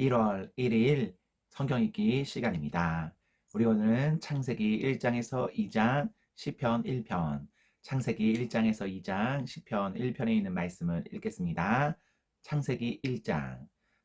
1월 1일 성경 읽기 시간입니다. 우리 오늘은 창세기 1장에서 2장, 시편 1편, 창세기 1장에서 2장, 시편 1편에 있는 말씀을 읽겠습니다. 창세기 1장.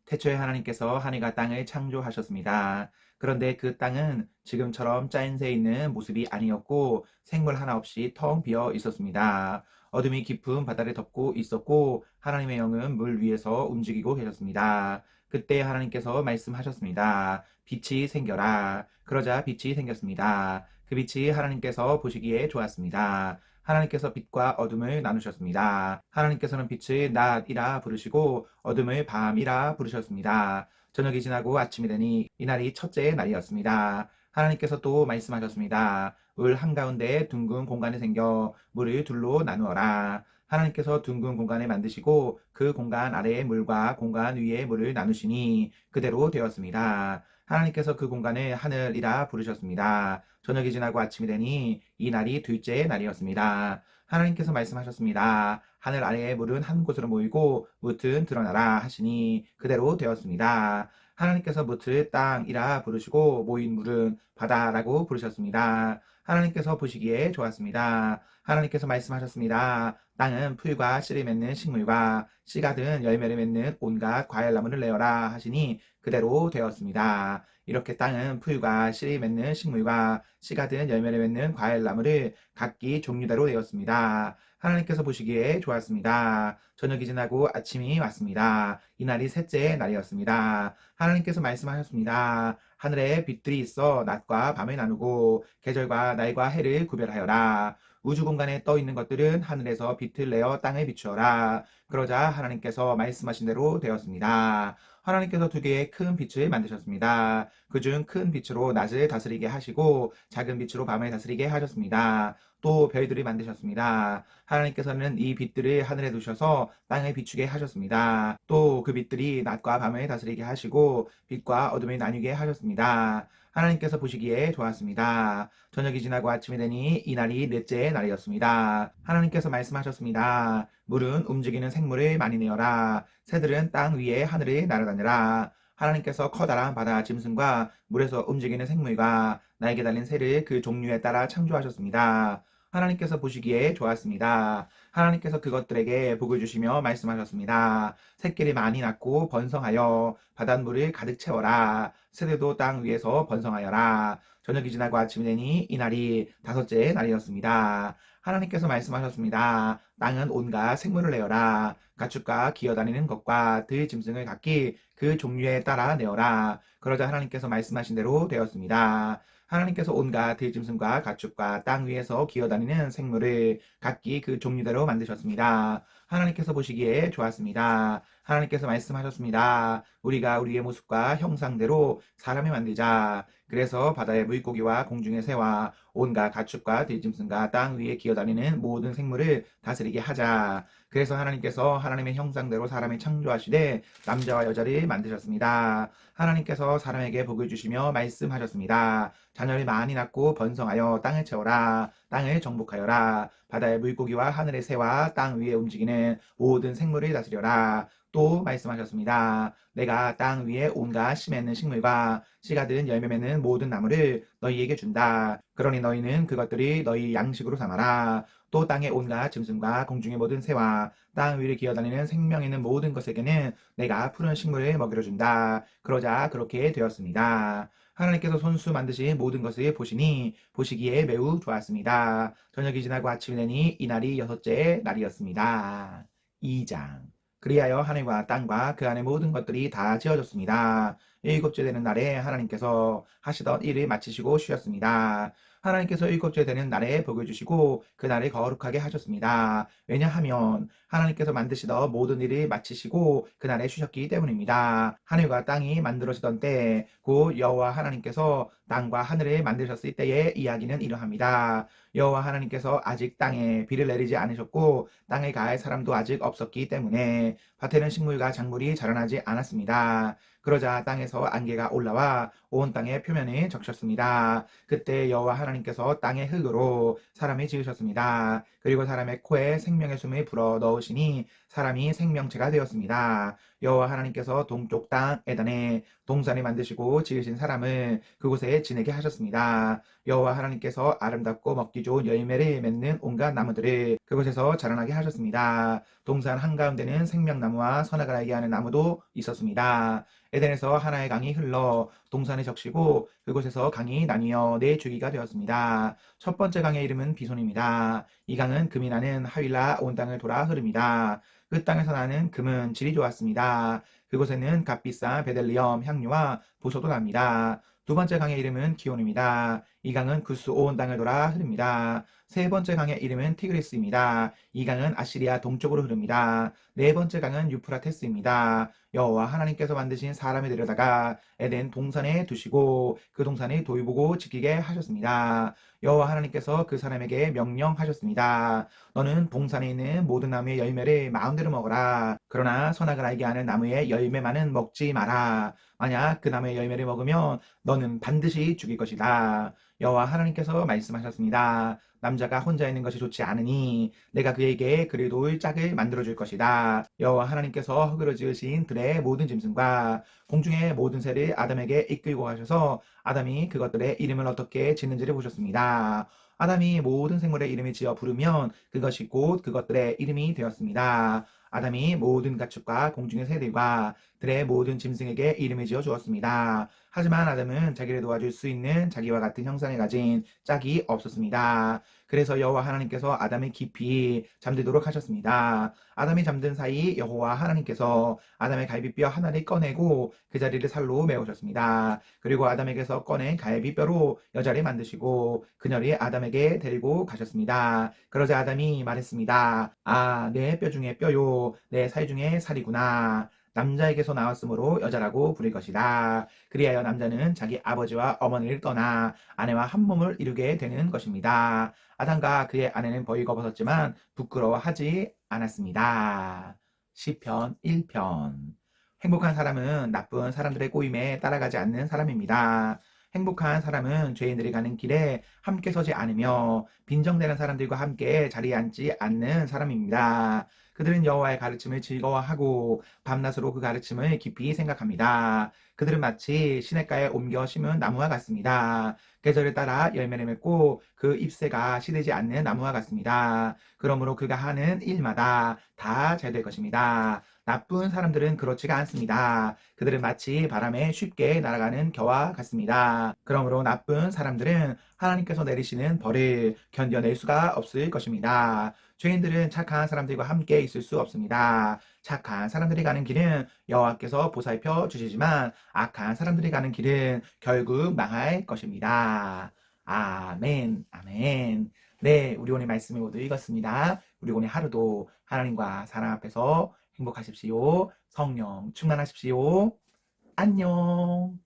태초에 하나님께서 하늘과 땅을 창조하셨습니다. 그런데 그 땅은 지금처럼 짜임새 있는 모습이 아니었고 생물 하나 없이 텅 비어 있었습니다. 어둠이 깊은 바다를 덮고 있었고 하나님의 영은 물 위에서 움직이고 계셨습니다. 그때 하나님께서 말씀하셨습니다. 빛이 생겨라. 그러자 빛이 생겼습니다. 그 빛이 하나님께서 보시기에 좋았습니다. 하나님께서 빛과 어둠을 나누셨습니다. 하나님께서는 빛을 낮이라 부르시고 어둠을 밤이라 부르셨습니다. 저녁이 지나고 아침이 되니 이날이 첫째 날이었습니다. 하나님께서 또 말씀하셨습니다. 물 한가운데 둥근 공간이 생겨 물을 둘로 나누어라. 하나님께서 둥근 공간을 만드시고 그 공간 아래의 물과 공간 위의 물을 나누시니 그대로 되었습니다. 하나님께서 그 공간을 하늘이라 부르셨습니다. 저녁이 지나고 아침이 되니 이 날이 둘째 날이었습니다. 하나님께서 말씀하셨습니다. 하늘 아래의 물은 한 곳으로 모이고 무튼 드러나라 하시니 그대로 되었습니다. 하나님께서 무틀 땅이라 부르시고 모인 물은 바다라고 부르셨습니다. 하나님께서 보시기에 좋았습니다. 하나님께서 말씀하셨습니다. 땅은 풀과 씨를 맺는 식물과 씨가 든 열매를 맺는 온갖 과일나무를 내어라 하시니 그대로 되었습니다. 이렇게 땅은 풀과 씨를 맺는 식물과 씨가 든 열매를 맺는 과일나무를 각기 종류대로 내었습니다. 하나님께서 보시기에 좋았습니다. 저녁이 지나고 아침이 왔습니다. 이날이 셋째 날이었습니다. 하나님께서 말씀하셨습니다. 하늘에 빛들이 있어 낮과 밤을 나누고 계절과 날과 해를 구별하여라. 우주 공간에 떠 있는 것들은 하늘에서 빛을 내어 땅에 비추어라. 그러자 하나님께서 말씀하신 대로 되었습니다. 하나님께서 두 개의 큰 빛을 만드셨습니다. 그중 큰 빛으로 낮을 다스리게 하시고 작은 빛으로 밤을 다스리게 하셨습니다. 또 별들을 만드셨습니다. 하나님께서는 이 빛들을 하늘에 두셔서 땅에 비추게 하셨습니다. 또 그 빛들이 낮과 밤을 다스리게 하시고 빛과 어둠을 나뉘게 하셨습니다. 하나님께서 보시기에 좋았습니다. 저녁이 지나고 아침이 되니 이날이 넷째 날이었습니다. 하나님께서 말씀하셨습니다. 물은 움직이는 생물을 많이 내어라. 새들은 땅 위에 하늘을 날아다니라. 하나님께서 커다란 바다 짐승과 물에서 움직이는 생물과 날개 달린 새를 그 종류에 따라 창조하셨습니다. 하나님께서 보시기에 좋았습니다. 하나님께서 그것들에게 복을 주시며 말씀하셨습니다. 새끼를 많이 낳고 번성하여 바닷물을 가득 채워라. 새들도 땅 위에서 번성하여라. 저녁이 지나고 아침이 되니 이날이 다섯째 날이었습니다. 하나님께서 말씀하셨습니다. 땅은 온갖 생물을 내어라. 가축과 기어다니는 것과 들 짐승을 각기 그 종류에 따라 내어라. 그러자 하나님께서 말씀하신 대로 되었습니다. 하나님께서 온갖 들짐승과 가축과 땅 위에서 기어다니는 생물을 각기 그 종류대로 만드셨습니다. 하나님께서 보시기에 좋았습니다. 하나님께서 말씀하셨습니다. 우리가 우리의 모습과 형상대로 사람을 만들자. 그래서 바다의 물고기와 공중의 새와 온갖 가축과 들짐승과 땅 위에 기어다니는 모든 생물을 다스리게 하자. 그래서 하나님께서 하나님의 형상대로 사람을 창조하시되 남자와 여자를 만드셨습니다. 하나님께서 사람에게 복을 주시며 말씀하셨습니다. 자녀를 많이 낳고 번성하여 땅을 채워라. 땅을 정복하여라. 바다의 물고기와 하늘의 새와 땅 위에 움직이는 모든 생물을 다스려라. 또 말씀하셨습니다. 내가 땅 위에 온갖 씨 맺는 식물과 씨가 든 열매 맺는 모든 나무를 너희에게 준다. 그러니 너희는 그것들이 너희 양식으로 삼아라. 또 땅의 온갖 짐승과 공중의 모든 새와 땅 위를 기어다니는 생명 있는 모든 것에게는 내가 푸른 식물을 먹이려 준다. 그러자 그렇게 되었습니다. 하나님께서 손수 만드신 모든 것을 보시니 보시기에 매우 좋았습니다. 저녁이 지나고 아침이 되니 이날이 여섯째 날이었습니다. 2장. 그리하여 하늘과 땅과 그 안의 모든 것들이 다 지어졌습니다. 일곱째 되는 날에 하나님께서 하시던 일을 마치시고 쉬었습니다. 하나님께서 일곱째 되는 날에 복을 주시고 그 날을 거룩하게 하셨습니다. 왜냐하면 하나님께서 만드시던 모든 일을 마치시고 그 날에 쉬셨기 때문입니다. 하늘과 땅이 만들어지던 때 곧 여호와 하나님께서 땅과 하늘을 만드셨을 때의 이야기는 이러합니다. 여호와 하나님께서 아직 땅에 비를 내리지 않으셨고 땅에 갈 사람도 아직 없었기 때문에 밭에는 식물과 작물이 자라나지 않았습니다. 그러자 땅에서 안개가 올라와 온 땅의 표면을 적셨습니다. 그때 여호와 하나님 하나님께서 땅의 흙으로 사람을 지으셨습니다. 그리고 사람의 코에 생명의 숨을 불어 넣으시니 사람이 생명체가 되었습니다. 여호와 하나님께서 동쪽 땅 에덴에 동산을 만드시고 지으신 사람을 그곳에 지내게 하셨습니다. 여호와 하나님께서 아름답고 먹기 좋은 열매를 맺는 온갖 나무들을 그곳에서 자라나게 하셨습니다. 동산 한가운데는 생명나무와 선악을 알게 하는 나무도 있었습니다. 에덴에서 하나의 강이 흘러 동산에 적시고 그곳에서 강이 나뉘어 네 주기가 되었습니다. 첫 번째 강의 이름은 비손입니다. 이 강은 금이 나는 하윌라 온 땅을 돌아 흐릅니다. 그 땅에서 나는 금은 질이 좋았습니다. 그곳에는 값비싼 베델리엄 향료와 보소도 납니다. 두 번째 강의 이름은 기온입니다. 이 강은 구스 온 땅을 돌아 흐릅니다. 세 번째 강의 이름은 티그리스입니다. 이 강은 아시리아 동쪽으로 흐릅니다. 네 번째 강은 유프라테스입니다. 여호와 하나님께서 만드신 사람을 데려다가 에덴 동산에 두시고 그 동산을 도위보고 지키게 하셨습니다. 여호와 하나님께서 그 사람에게 명령하셨습니다. 너는 동산에 있는 모든 나무의 열매를 마음대로 먹어라. 그러나 선악을 알게 하는 나무의 열매만은 먹지 마라. 만약 그 나무의 열매를 먹으면 너는 반드시 죽일 것이다. 여호와 하나님께서 말씀하셨습니다. 남자가 혼자 있는 것이 좋지 않으니 내가 그에게 그를 놓을 짝을 만들어 줄 것이다. 여호와 하나님께서 흙으로 지으신 들의 모든 짐승과 공중의 모든 새를 아담에게 이끌고 가셔서 아담이 그것들의 이름을 어떻게 짓는지를 보셨습니다. 아담이 모든 생물의 이름을 지어 부르면 그것이 곧 그것들의 이름이 되었습니다. 아담이 모든 가축과 공중의 새들과 들의 모든 짐승에게 이름을 지어 주었습니다. 하지만 아담은 자기를 도와줄 수 있는 자기와 같은 형상을 가진 짝이 없었습니다. 그래서 여호와 하나님께서 아담을 깊이 잠들도록 하셨습니다. 아담이 잠든 사이 여호와 하나님께서 아담의 갈비뼈 하나를 꺼내고 그 자리를 살로 메우셨습니다. 그리고 아담에게서 꺼낸 갈비뼈로 여자를 만드시고 그녀를 아담에게 데리고 가셨습니다. 그러자 아담이 말했습니다. 아, 내 뼈 중에 뼈요, 내 살 중에 살이구나. 남자에게서 나왔으므로 여자라고 부를 것이다. 그리하여 남자는 자기 아버지와 어머니를 떠나 아내와 한 몸을 이루게 되는 것입니다. 아담과 그의 아내는 벌거벗었지만 부끄러워하지 않았습니다. 시편 1편. 행복한 사람은 나쁜 사람들의 꼬임에 따라가지 않는 사람입니다. 행복한 사람은 죄인들이 가는 길에 함께 서지 않으며 빈정대는 사람들과 함께 자리에 앉지 않는 사람입니다. 그들은 여호와의 가르침을 즐거워하고 밤낮으로 그 가르침을 깊이 생각합니다. 그들은 마치 시냇가에 옮겨 심은 나무와 같습니다. 계절을 따라 열매를 맺고 그 잎새가 시들지 않는 나무와 같습니다. 그러므로 그가 하는 일마다 다 잘 될 것입니다. 나쁜 사람들은 그렇지가 않습니다. 그들은 마치 바람에 쉽게 날아가는 겨와 같습니다. 그러므로 나쁜 사람들은 하나님께서 내리시는 벌을 견뎌낼 수가 없을 것입니다. 죄인들은 착한 사람들과 함께 있을 수 없습니다. 착한 사람들이 가는 길은 여호와께서 보살펴 주시지만 악한 사람들이 가는 길은 결국 망할 것입니다. 아멘, 아멘. 네, 우리 오늘 말씀을 모두 읽었습니다. 우리 오늘 하루도 하나님과 사람 앞에서 행복하십시오. 성령 충만하십시오. 안녕.